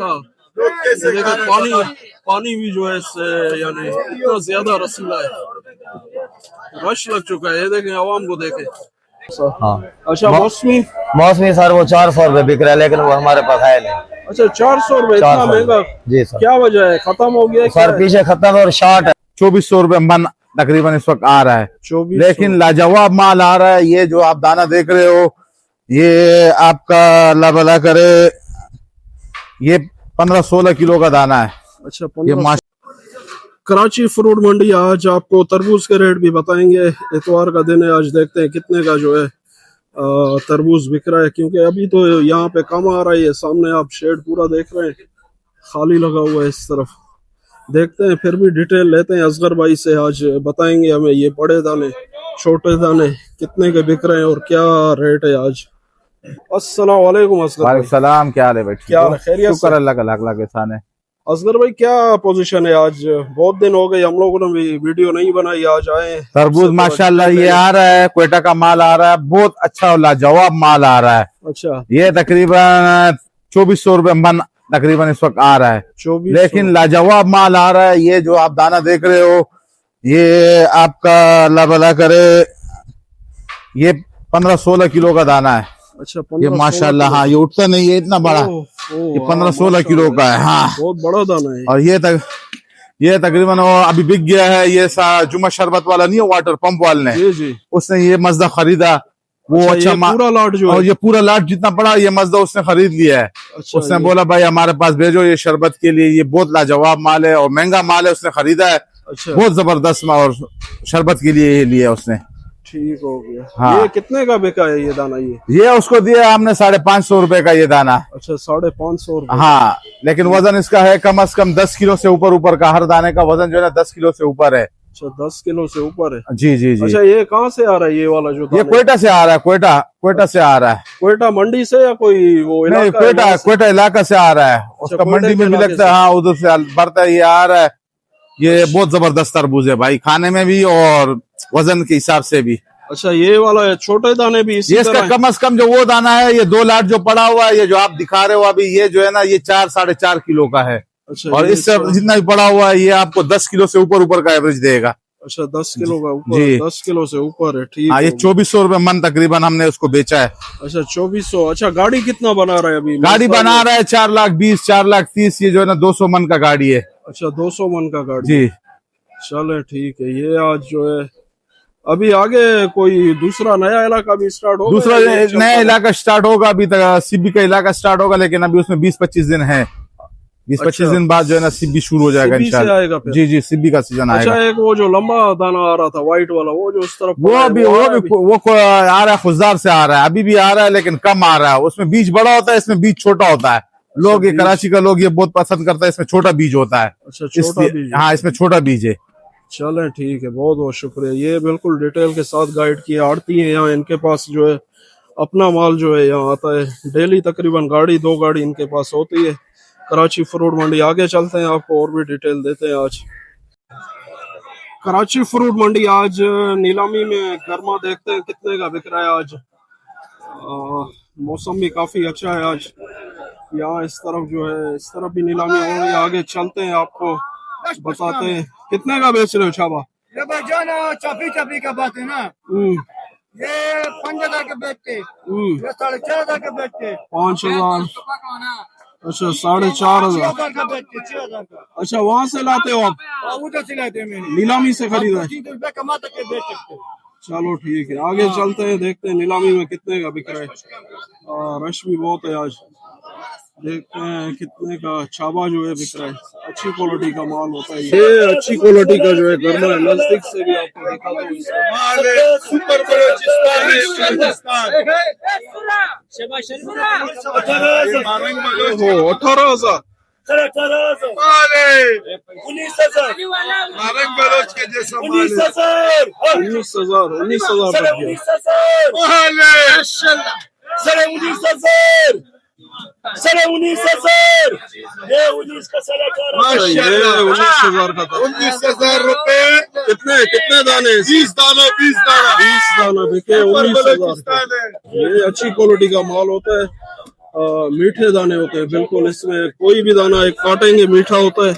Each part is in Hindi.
ये देखो पानी पानी भी जो है इससे यानी इतना ज्यादा रसीला है, रश लग चुका है। ये देखें, आवाम को देखें। हाँ अच्छा, मौसमी मौसमी सर वो 400 रुपए बिक रहा है, लेकिन वो हमारे पास है नहीं। अच्छा, 400 रुपए इतना महंगा? जी सर। क्या वजह है, खत्म हो गया सर? पीछे खत्म और शॉर्ट है। 2400 रुपए मन तकरीबन इस वक्त आ रहा है, 2400। लेकिन लाजवाब माल आ रहा है। ये जो आप दाना देख रहे हो, ये आपका अल्लाह भला करे, ये 15-16 किलो का दाना है। अच्छा, ये कराची फ्रूट मंडी। आज आपको तरबूज के रेट भी बताएंगे। इतवार का दिन है, आज देखते हैं कितने का जो है तरबूज बिक रहा है, क्योंकि अभी तो यहाँ पे कम आ रहा है। सामने आप शेड पूरा देख रहे हैं, खाली लगा हुआ है इस तरफ। देखते हैं, फिर भी डिटेल लेते हैं असगर भाई से। आज बताएंगे हमें ये बड़े दाने, छोटे दाने कितने के बिक रहे हैं और क्या रेट है आज। अस्सलाम वालेकुम असगर भाई। सलाम, क्या हाल है बेटा? क्या खैरियत? शुक्र अल्लाह का, लाख लाख एहसान है। असगर भाई, क्या पोजीशन है आज? बहुत दिन हो गए, हम लोगों ने भी वीडियो नहीं बनाई, आज आए। तरबूज माशाल्लाह ये आ रहा है, क्वेटा का माल आ रहा है, बहुत अच्छा और लाजवाब माल आ रहा है। अच्छा, ये तकरीबन 2400 रुपए मन तकरीबन इस वक्त आ रहा है, 2400। लेकिन लाजवाब माल आ रहा है। ये जो आप दाना देख रहे हो, ये आपका अल्लाह भला करे, ये 15-16 किलो का दाना है। अच्छा, ये माशाल्लाह, हाँ ये उठता नहीं है इतना बड़ा, ये 15-16 किलो का है। हाँ, बहुत बड़ा दाना है। और ये तकरीबन अभी बिक गया है। ये जुमा शरबत वाला नहीं है, वाटर पंप वाले ने, जी जी, उसने ये मजदा खरीदा। वो अच्छा पूरा लाट जो है, और ये पूरा लाट जितना बड़ा ये मजदा उसने खरीद लिया है। अच्छा, उसने बोला भाई हमारे पास भेजो ये शरबत के लिए, ये बहुत लाजवाब माल है और महंगा माल है, उसने खरीदा है। अच्छा, बहुत जबरदस्त माल, और शरबत के लिए ये लिया उसने। ठीक हो गया। हाँ। ये कितने का बिका है ये दाना? ये उसको दिया हमने 550 रुपए का ये दाना। अच्छा, 550 रुपए। हाँ, लेकिन वजन इसका है कम से कम 10 किलो से ऊपर का। हर दाने का वजन जो है ना 10 किलो से ऊपर है। अच्छा, 10 किलो से ऊपर है। जी जी जी। अच्छा, ये कहाँ से आ रहा है ये वाला जो? ये क्वेटा से आ रहा है, क्वेटा से आ रहा है। क्वेटा मंडी से या कोई वो नहीं, क्वेटा इलाका से आ रहा है। उसका मंडी में भी लगता है, हाँ उधर से बढ़ता है। ये आ रहा है, ये बहुत जबरदस्त तरबूज है भाई, खाने में भी और वजन के हिसाब से भी। अच्छा, ये वाला है, छोटे दाने भी इसी ये इसका कम से कम जो वो दाना है, ये 2 लाट जो पड़ा हुआ है, ये जो आप दिखा रहे हो अभी, ये जो है ना ये 4-4.5 किलो का है। अच्छा, और इससे जितना भी पड़ा हुआ है, ये आपको 10 किलो से ऊपर का एवरेज देगा। अच्छा, 10 किलो का ऊपर, 10 किलो से ऊपर है। ठीक है। ये 2400 रुपए मन तकरीबन हमने उसको बेचा है। अच्छा, 2400। अच्छा, गाड़ी कितना बना रहा है अभी? गाड़ी बना रहा है 4,20,000 4,30,000। ये जो है ना 200 मन का गाड़ी है। अच्छा, 200 मन का गाड़ी जी। चले, ठीक है। ये आज जो है अभी आगे कोई दूसरा नया इलाका भी स्टार्ट होगा? दूसरा नया इलाका स्टार्ट होगा, अभी तक सीबी का इलाका स्टार्ट होगा, लेकिन अभी उसमें 20-25 दिन है। 20-25 दिन बाद जो है ना सीबी शुरू हो जाएगा इंशाल्लाह। जी जी, सीबी का सीजन आएगा। अच्छा, एक वो जो लंबा दाना आ रहा था व्हाइट वाला, वो जो उस तरफ वो आ रहा है, खुजदार से आ रहा है, अभी भी आ रहा है लेकिन कम आ रहा है। उसमें बीज बड़ा होता है, इसमें बीज छोटा होता है। लोग ये कराची का लोग ये बहुत पसंद करता है, इसमें छोटा बीज होता है। अच्छा, छोटा बीज। हाँ, इसमें छोटा बीज है। चलें, ठीक है, बहुत बहुत शुक्रिया। ये बिल्कुल डिटेल के साथ गाइड किया। आड़ती है यहाँ, इनके पास जो है अपना माल जो है यहाँ आता है डेली, तकरीबन 2 गाड़ी इनके पास होती है। कराची फ्रूट मंडी, आगे चलते हैं, आपको और भी डिटेल देते हैं। आज कराची फ्रूट मंडी, आज नीलामी में गर्मा देखते हैं कितने का बिक रहा है आज। मौसम भी काफी अच्छा है आज यहाँ। इस तरफ जो है, इस तरफ भी नीलामी हो रही है। आगे चलते हैं, आपको बताते हैं कितने का बेच रहे हो छाबा? ये जो ना चापी का बात है ना, ये 5,000 के बेचते, ये 4,500 के बेचते, 5,000। अच्छा, 4,500 का बेचते, 6,000 का। अच्छा, वहाँ से लाते हो आप? उधर से लाते हैं, नीलामी से खरीदा है? 30 रुपए कमा तक के बेच सकते। चलो, ठीक है, आगे चलते हैं, देखते हैं नीलामी में कितने का बिक रहा है। रश भी बहुत है आज, देखते हैं कितने का छाबा जो है बिक रहा है। अच्छी क्वालिटी का माल होता है ये, अच्छी क्वालिटी का जो है गर्मा है। नजदीक से भी आपको दिखाता हूँ। सुपर बलोचिस्तान है। 18,000। 19,000 नारंग बलोच के जैसा 19,000 19,000 19,000 तक गया। 19,000 19,000 ये 19 का 19,000 का था। 19,000 रुपए। कितने दाने? 20 दाना 20 दाना 20 दाना बिके 19,000। ये अच्छी क्वालिटी का माल होता है। मीठे दाने होते हैं बिल्कुल, इसमें कोई भी दाना एक काटेंगे मीठा होता है।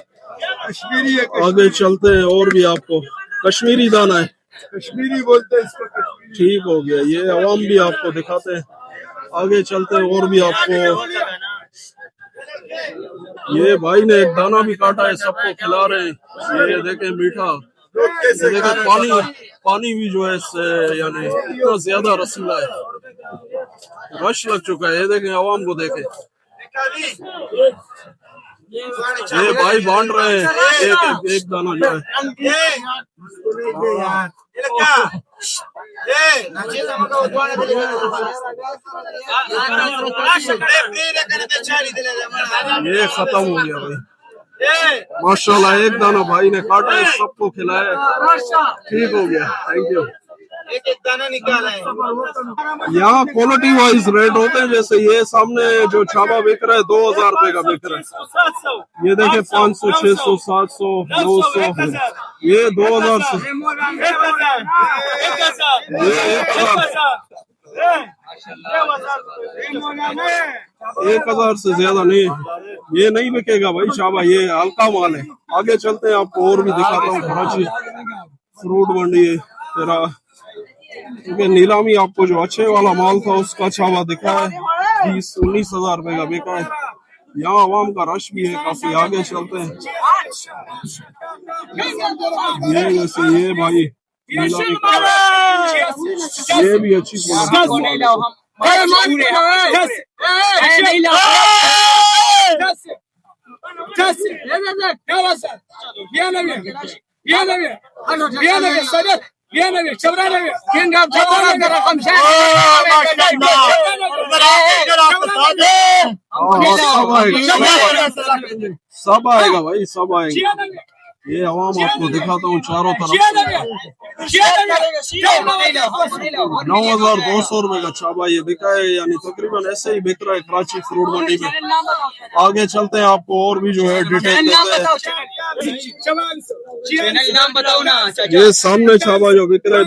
कश्मीरी है, आगे चलते हैं और भी आपको कश्मीरी दाना है, कश्मीरी बोलते हैं इसको, कश्मीरी। ठीक हो गया। ये अवाम भी आपको दिखाते हैं, आगे चलते हैं और भी आपको। ये भाई ने एक दाना भी काटा है, सबको खिला रहे हैं। ये देखें मीठा, लोग ये कैसे खा देखें रहे पानी, हैं? पानी भी जो है इससे यानी इतना ज्यादा रसीला है, रश लग चुका है। ये देखें अवाम को देखें, ये भाई बांट रहे हैं एक दाना जो है। ये खत्म हो गया भाई, माशाल्लाह। एक दाना भाई ने काटा है, सबको खिलाया, ठीक हो गया। Thank you. एक एक दाना निकाला है। यहाँ क्वालिटी वाइज रेट होते हैं, जैसे ये सामने जो छाबा बिक रहा है 2000 रुपए का बिक रहा है। ये देखे 500, 600, 700, 900, ये 2000 से, ये 1000 से ज्यादा नहीं, ये नहीं बिकेगा भाई छाबा, ये हल्का माल है। आगे चलते हैं, आपको और भी दिखाता हूँ। कराची फ्रूट मंडी है तेरा, क्योंकि नीलामी आपको जो अच्छे वाला माल था उसका छावा दिखा है, 20-19 हजार रुपए का बिका है। यहाँ आवाम का रश भी है काफी। आगे चलते हैं, ये जैसे ये भाई नीलामी कर रहा है, ये भी अच्छी क्वालिटी। सब आएगा भाई, सब आएगा। ये आवाम आपको दिखाता हूँ चारों तरफ। 9200 रुपए का छाबा ये बिका है, यानी तकरीबन ऐसे ही बिक रहा है कराची फ्रूट मंडी में। आगे चलते हैं, आपको और भी जो है डिटेल देते हैं। चैनल नाम बताओ ना। ये सामने छाबा जो बिक रहा है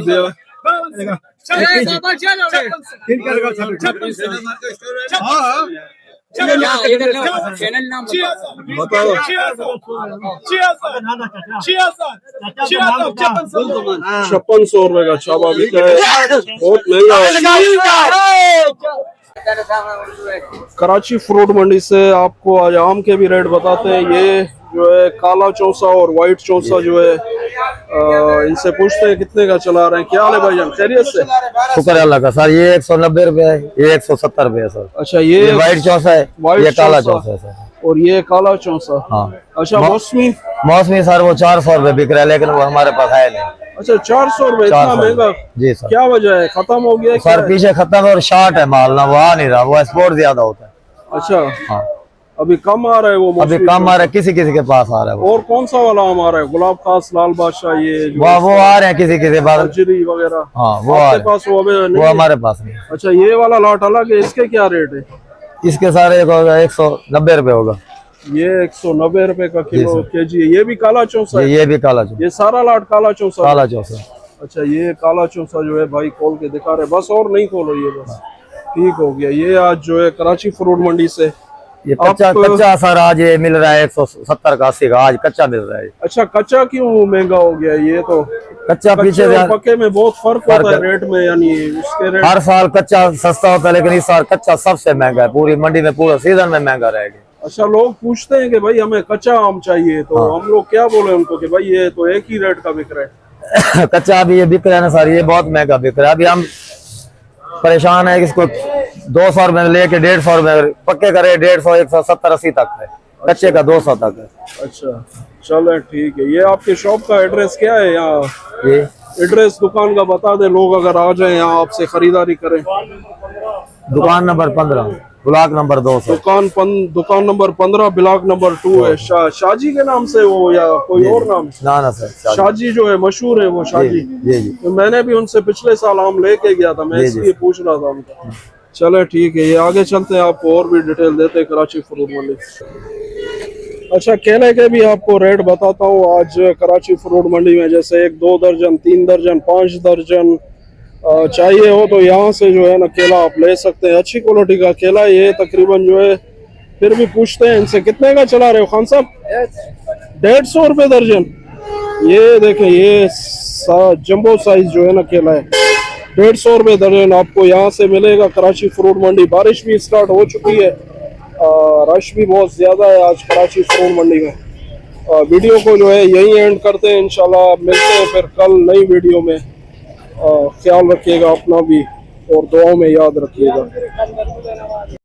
चैनल नाम बताओ। 5600 रुपए का छाबा बिका है, बहुत महंगा है। कराची फ्रूट मंडी से आपको आज आम के भी रेट बताते हैं। ये जो है काला चौसा और व्हाइट चौसा जो है, इनसे पूछते हैं कितने का चला रहे हैं। क्या हाल है भाईजान, खैरियत से? शुक्र है अल्लाह का सर। ये 190 रुपए है, ये 170 रुपए है सर। अच्छा, ये व्हाइट चौसा है, व्हाइट ये काला चौसा चौसा है सर। और ये काला चौसा। हाँ। अच्छा, मौसमी मौसमी सर वो 400 रुपए बिक रहा है, लेकिन वो हमारे पास है नहीं। अच्छा, 400 रुपए, इतना 400 महंगा? जी सर। क्या वजह है, खत्म हो गया सर? पीछे खत्म और शार्ट है माल ना, वो आ नहीं रहा, वो एक्सपोर्ट ज्यादा होता है। अच्छा, हाँ, अभी कम आ रहा है वो अभी मौसमी कम आ रहा है, किसी किसी के पास आ रहा है वो। और कौन सा वाला आम आ रहा है? गुलाब खास, लाल बादशाह, ये जो वो आ रहे हैं किसी किसी बात। अजरी वगैरह? हाँ, वो आ आपके रहे पास वो अभी हैं, नहीं वो है? हमारे पास नहीं। अच्छा, ये वाला लॉट अलग है, इसके क्या रेट है? इसके सारे होगा 190 रुपए होगा। ये 190 रुपए का किलो केजी है। ये भी काला चौसा है? ये भी काला चौसा, ये सारा लॉट काला चौसा है? काला चौसा। अच्छा, ये काला चौसा जो है भाई खोल के दिखा रहे, बस और नहीं खोलो ये, बस ठीक हो गया। ये आज जो है कराची फ्रूट मंडी से ये कच्चा कच्चा सर आज ये मिल रहा है 170 का 80 का, आज कच्चा मिल रहा है। अच्छा, कच्चा क्यों महंगा हो गया? ये तो कच्चा पीछे कच्चे और पक्के में बहुत फर्क होता है रेट में, यानी उसके रेट। हर साल कच्चा सस्ता होता है, लेकिन इस साल कच्चा सबसे महंगा है पूरी मंडी में, पूरा सीजन में महंगा रहेगा। अच्छा, लोग पूछते हैं कि भाई हमें कच्चा आम चाहिए, तो हम लोग क्या बोले उनको कि भाई ये तो एक ही रेट का बिक रहा है? कच्चा अभी ये बिक रहा है ना सर, ये बहुत महंगा बिक रहा है। अभी हम परेशान है कि इसको 200 रुपए लेके 150 रुपए, पक्के करे 150, 170, 80 तक है, कच्चे का 200 तक है। अच्छा, चलो ठीक है। ये आपके शॉप का एड्रेस क्या है? यहाँ ये एड्रेस दुकान का बता दे, लोग अगर आ जाए यहाँ आपसे खरीदारी करें। दुकान नंबर 15, ब्लॉक नंबर 200। दुकान नंबर 15, ब्लॉक नंबर 2 है। शाजी के नाम से वो या कोई और नाम? ना सर, शाजी जो है मशहूर है वो शाजी। जी। तो मैंने भी उनसे पिछले साल आम लेके गया था, मैं इसलिए पूछ रहा था उनका। चले ठीक है, ये आगे चलते हैं, आपको और भी डिटेल देते हैं कराची फ्रूट मंडी। अच्छा, केले के भी आपको रेट बताता हूँ आज कराची फ्रूट मंडी में। जैसे 1, 2 दर्जन, 3 दर्जन, 5 दर्जन, चाहिए हो तो यहाँ से जो है ना केला आप ले सकते हैं, अच्छी क्वालिटी का केला। ये तकरीबन जो है, फिर भी पूछते हैं इनसे कितने का चला रहे हो खान साहब? 150 रुपये दर्जन। ये देखें, ये जंबो साइज जो है ना केला है, 150 रुपये दर्जन आपको यहाँ से मिलेगा कराची फ्रूट मंडी। बारिश भी स्टार्ट हो चुकी है, रश भी बहुत ज्यादा है आज कराची फ्रूट मंडी में। वीडियो को जो है यही एंड करते हैं, इंशाल्लाह मिलते हैं फिर कल नई वीडियो में। ख्याल रखिएगा अपना भी और दुआओं में याद रखिएगा।